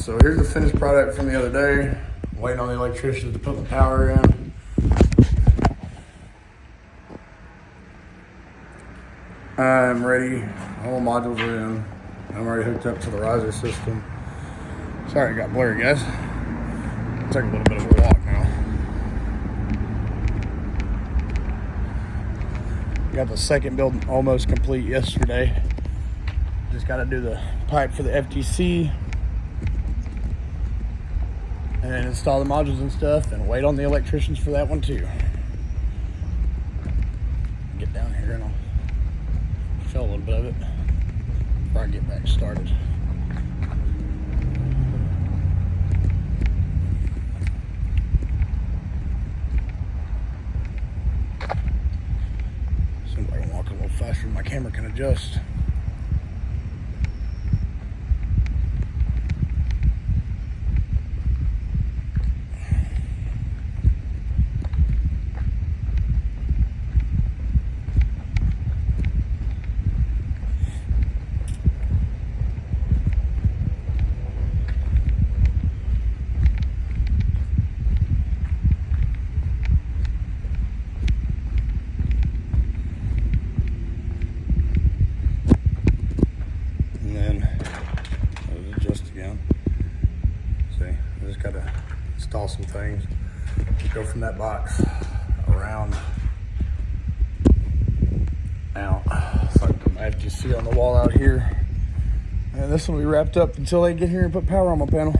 So here's the finished product from the other day. Waiting on the electrician to put the power in. I'm ready. All the modules are in. I'm already hooked up to the riser system. Sorry it got blurry, guys. Take a little bit of a walk now. Got the second build almost complete yesterday. Just got to do the pipe for the FTC. And then install the modules and stuff and wait on the electricians for that one too. Get down here and I'll show a little bit of it before I get back started. Seems like I can walk a little faster than my camera can adjust. Gotta install some things. Go from that box around out. So I put my FTC on the wall out here. And this will be wrapped up until they get here and put power on my panel.